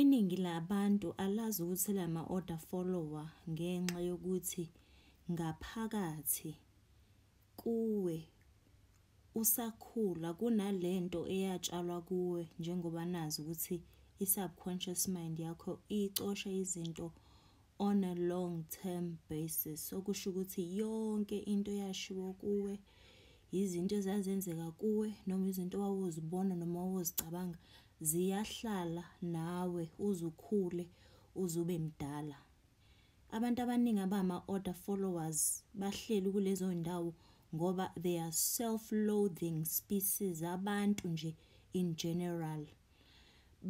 Iningi labantu alazi ukuthi lama-order follower ngenxa yokuthi ngaphakathi kuwe usakhula kunalento eyatshalwa kuwe, njengoba nazi ukuthi i-subconscious mind yakho icosha izinto on a long term basis. Okusho ukuthi yonke into eyashiwo kuwe, izinto ezazenzeka kuwe, noma izinto owawuzibona noma owawuzicabanga ziyahlala nawe uze ukhule uze ube mdala. Abantu abaningi abama-order followers bahleli kulezo ndawo ngoba they are self-loathing species, abantu nje in general.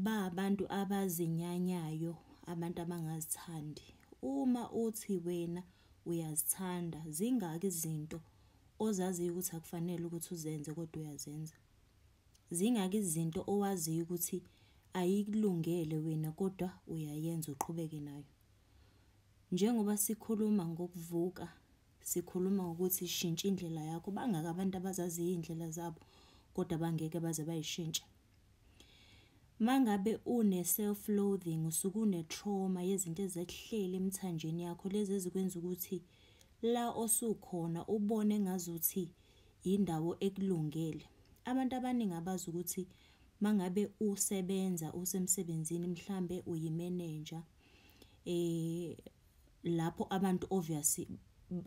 Abantu abazinyanyayo, abantu abangazithandi. Uma uthi wena uyazithanda, zingaki izinto ozaziyo ukuthi akufanele ukuthi uzenze kodwa uyazenza? Zingaki izinto owaziyo ukuthi ayikulungele wena kodwa uyayenza uqhubeke nayo? Njengoba sikhuluma ngokuvuka, sikhuluma ngokuthi shintsha indlela yakho, bangaka abantu abazaziyo indlela zabo kodwa bangeke baze bayishintshe. Mangabe une-self-loathing, usuke une-trauma yezinto ezekuhlela emthanjeni yakho, lezi ezikwenza ukuthi la osukhona ubone ngazuthi indawo ekulungele. Abantu abaningi abazi ukuthi mangabe usebenza usemsebenzini, mhlambe uyi-manager, lapho abantu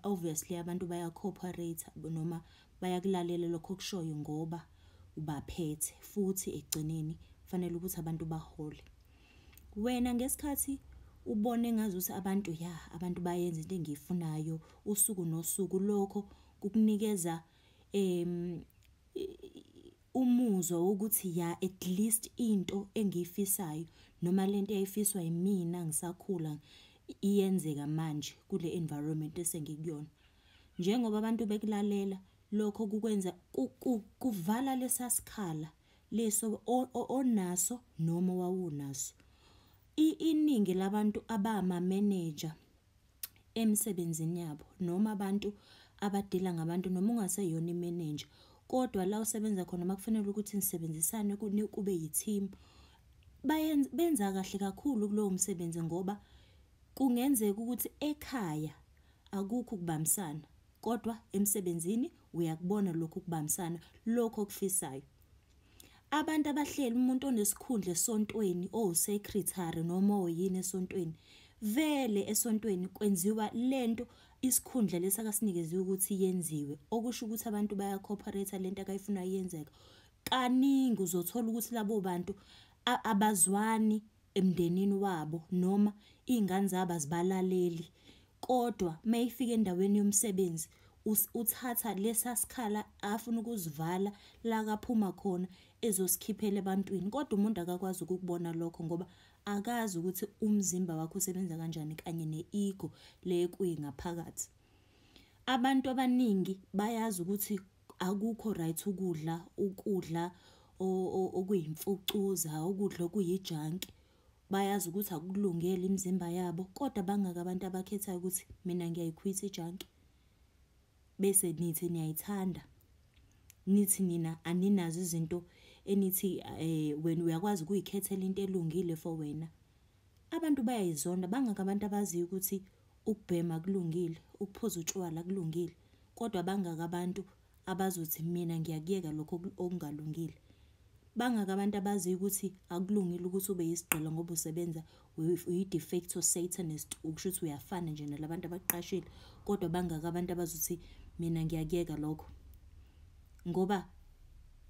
obviously abantu baya-cooperate noma bayakulalela lokho okushoyo ngoba ubaphethe, futhi ekugcineni kufanele ukuthi abantu bahole. Wena ngesikhathi ubone ngazuthi abantu bayenza into engiyifunayo usuku nosuku, lokho kukunikeza umuzwa wokuthi at least into engiyifisayo noma lento eyayifiswa yimina ngisakhula iyenzeka manje kule environment esengikuyona. Njengoba abantu bekulalela, lokho kukwenza kuvala lesa sikhala leso onaso noma wawunaso. Iningi labantu abama-manager emsebenzini yabo, noma abantu abadila ngabantu, noma ungaseyona i-manager, kodwa la usebenza khona makufanele ukuthi nisebenzisane kube yi-team, benza kahle kakhulu kulowo msebenzi ngoba kungenzeka ukuthi ekhaya akukho ukubambisana, kodwa emsebenzini uyakubona lokho ukubambisana, lokho okufisayo. Abantu abahleli, umuntu onesikhundla esontweni, secretary noma oyini esontweni, vele esontweni kwenziwa lento isikhundla lesi akasinikeziwe ukuthi yenziwe, okusho ukuthi abantu baya-cooperate lento akayifuna yenzeka. Kaningi uzothola ukuthi labo bantu abazwani emndenini wabo noma iy'ngane zabo azibalaleli, kodwa mayifika endaweni yomsebenzi uthatha lesa sikhala afuna ukusivala la kaphuma khona ezosikhiphela ebantwini. Kodwa umuntu akakwazi ukukubona lokho ngoba akazi ukuthi umzimba wakho usebenza kanjani kanye ne-ego le kuyingaphakathi. Abantu abaningi bayazi ukuthi akukho right ukudla okuyimfucuza, ukudla okuyi-junk. Bayazi ukuthi akukulungeli imizimba yabo, kodwa bangaka abantu abakhethayo ukuthi mina ngiyayikhwitha i-junk. Bese nithi niyayithanda, nithi nina aninazo izinto enithi wena uyakwazi ukuyikhethela into elungile for wena. Abantu bayayizonda, bangaka abantu abaziyo ukuthi ukubhema kulungile, ukuphuza utshwala kulungile, kodwa bangaka abantu abazothi mina ngiyakuyeka lokho okungalungile. Bangaka abantu abaziyo ukuthi akulungile ukuthi ube yisigqila ngoba usebenza uyi-de facto Satanist, ukusho ukuthi uyafana nje nalabantu abaqashile, kodwa bangaka abantu abazothi mina ngiyakuyeka lokho. Ngoba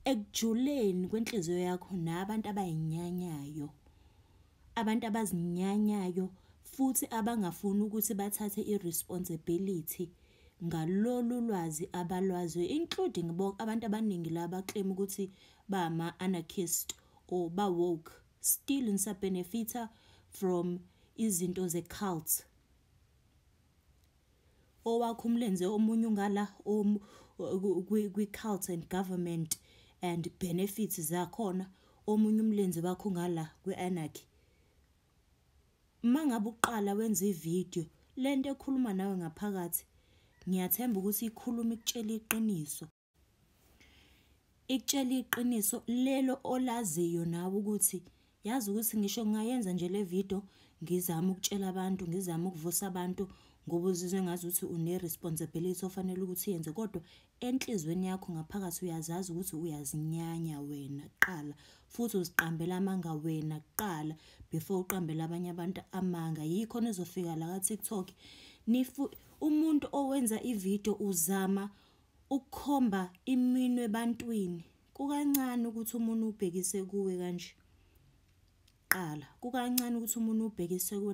ekujuleni kwenhliziyo yakho nabantu abayinyanyayo, abantu abazinyanyayo futhi abangafuni ukuthi bathathe i-responsibility ngalolu lwazi abalwaziyo, including abantu abaningi laba claim ukuthi bama-anarchist or ba-woke, still nisa-benefita from izinto ze-cult. Owakho umlenze omunye ungala kwi-cult and government and benefits zakhona, omunye umlenze wakho ngala kwi-anarchy. Mangabe uqala wenza ivideo lento ekhuluma nawe ngaphakathi, ngiyathemba ukuthi ikhuluma ikutshela iqiniso. Ikutshela iqiniso lelo olaziyo nawe ukuthi yazi ukuthi ngisho ngingayenza nje le video ngizama ukutshela abantu, ngizama ukuvusa abantu ngoba uzizwe ngazuthi une-responsibility ofanele ukuthi uyenze, kodwa enhlizweni yakho ngaphakathi uyazazi ukuthi uyazinyanya wena kuqala, futhi uziqambela amanga wena kuqala before uqambele abanye abantu amanga. Yikho nizofika la ka-TikTok umuntu owenza ividiyo uzama ukukhomba iminwe ebantwini, kukancane ukuthi umuntu ubhekise kuwe kanje. Qala kukancane ukuthi umuntu ubhekise kuwe,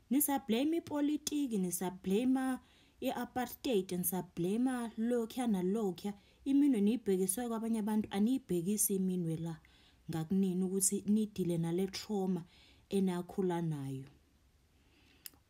nisa-blame ipolitiki, nisa-blame i-apartheid, nisa-blame lokhuya nalokhuya. Iminwe niyibhekiswe kwabanye abantu, aniyibhekisi iminwe la ngakunini ukuthi nidile nale trauma enakhula nayo.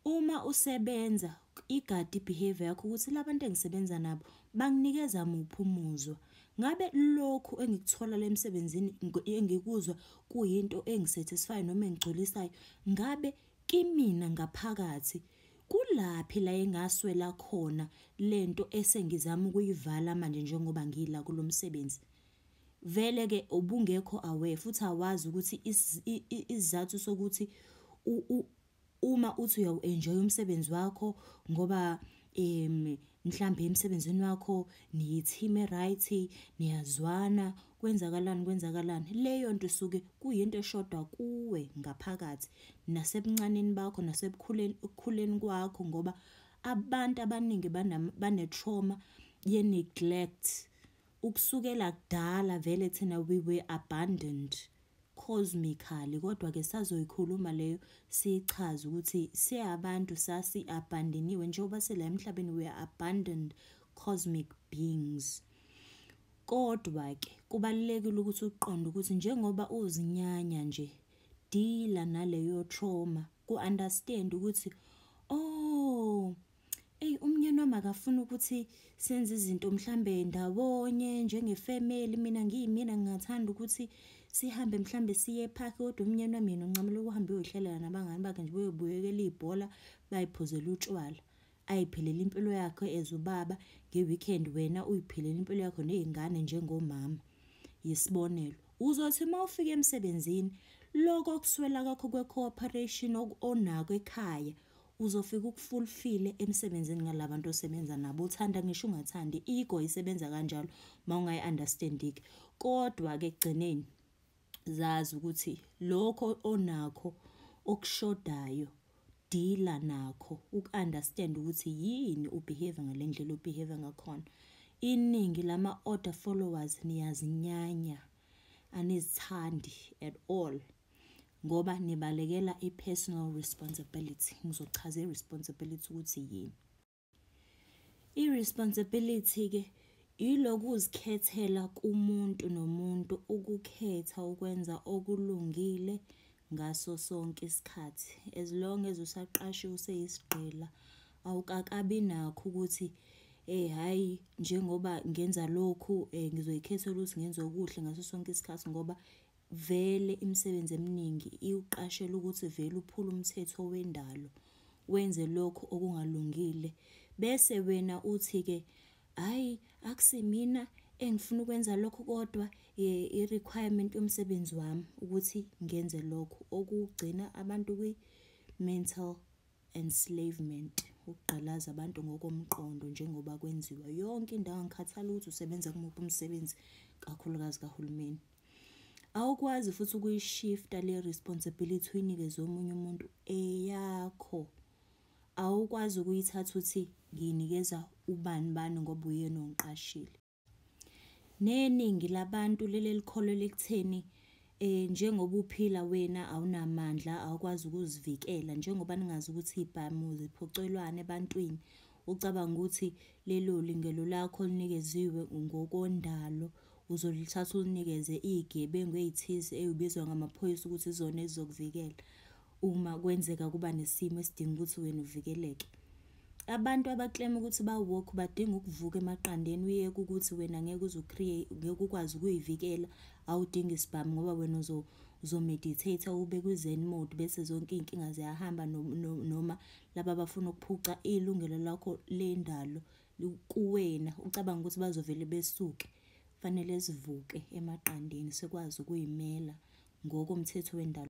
Uma usebenza igadi behavior yakho ukuthi labantu engisebenza nabo banginikeza muphi umuzwa. Ngabe lokhu engikuthola le emsebenzini engikuzwa kuyinto engisatisfy noma engigculisayo, ngabe kimina ngaphakathi kulaphi la engaswela khona lento esengizama ukuyivala manje njengoba ngila kulo msebenzi. Vele ke ubungekho aware futhi awazi ukuthi isizathu sokuthi uma uthi uyawu-enjoy umsebenzi wakho ngoba mhlambe emsebenzini wakho niyi-team right, niyazwana, kwenzakalani, leyo nto isuke kuyinto eshoda kuwe ngaphakathi nasebuncaneni bakho nasebukhuleni kwakho, ngoba abantu abaningi bane-trauma ye-neglect. Ukusukela kudala vele thina we were abandoned cosmically, kodwa-ke sazoyikhuluma leyo sichaza ukuthi siyabantu sasi-abandoniwe njengoba sila emhlabeni, we are abandoned cosmic beings. Kodwa-ke kubalulekile ukuthi uqonde ukuthi njengoba uzinyanya nje, deala naleyo trauma, ku-understand ukuthi umnyeni wami akafuna ukuthi senze izinto mhlambe ndawonye njengefamily. Mina ngingathanda ukuthi sihambe mhlambe siye epark, kodwa umnyeni wami yena uncamela ukuhamba uyohlala nabangani bakhe nje beyobukela ibhola, bayiphuzela utshwala, ayiphelele impilo yakhe as ubaba. Nge-weekend wena uyiphelele impilo yakho nezingane njengomama. Yisibonelo, uzothi mawufika emsebenzini lokho okuswela kakho kwe-cooperation onako ekhaya uzofika ukufulfile emsebenzini ngalabantu osebenza nabo. Uthanda ngisho ungathandi, ego isebenza kanjalo mawungayi-understand-iki. Kodwa-ke ekugcineni zazi ukuthi lokho onakho okushodayo deala nakho, uku-understand ukuthi yini ubehave ngale ndlela ubehave ngakhona. Iningi lama-order followers niyazinyanya, anizithandi at all ngoba nibalekela i-personal responsibility. Ngizochaza i-responsibility ukuthi yini. I-responsibility-ke iloku uzikhethela kumuntu nomuntu, ukukhetha ukwenza okulungile ngaso sonke isikhathi. As long as usaqashiwe useyisigqila, awukakabi nakho ukuthi hayi njengoba ngenza lokhu ngizoyikhethela ukuthi ngenze okuhle ngaso sonke isikhathi, ngoba vele imisebenzi eminingi iwuqashela ukuthi vele uphule umthetho wendalo, wenze lokhu okungalungile, bese wena uthi-ke hayi akusimina engifuna ukwenza lokho, kodwa i-requirement yomsebenzi wami ukuthi ngenze lokho, okugcina abantu kwi-mental enslavement, ukugqalaza abantu ngokomqondo njengoba kwenziwa yonke indawo. Ngikhathala ukuthi usebenza kumuphi umsebenzi, kakhulukazi kahulumeni. Awukwazi futhi ukuyishifta le responsibility uyinikeze omunye umuntu eyakho. Awukwazi ukuyithatha uthi ngiyinikeza ubani ngoba uyena ongiqashile. Neningi labantu leli likholelwa ekutheni njengoba uphila wena awunamandla, awukwazi ukuzivikela, njengoba ningazi ukuthi ibhamu ziphocelwane ebantwini, ucabanga ukuthi lelo lingelo lakho linikeziwe ngokondalo uzolithatha ulinikeze izigebengu ezithize ezibizwa ngamaphoyisa ukuthi izona ezizokuvikela uma kwenzeka kuba nesimo esidinga ukuthi wena uvikeleke. Abantu abaclaim ukuthi ba-woke badinga ukuvuka emaqandeni, uyeke ukuthi wena ngeke ukwazi ukuyivikela, awudingi isibhamu ngoba wena uzomeditate ube kwi-zen mode bese zonke iy'nkinga ziyahamba. Noma laba abafuna ukuphuca ilungelo lakho lendalo kuwena, ucabanga ukuthi bazovele besuke. Fanele sivuke emaqandeni sikwazi ukuyimela ngokomthetho wendalo.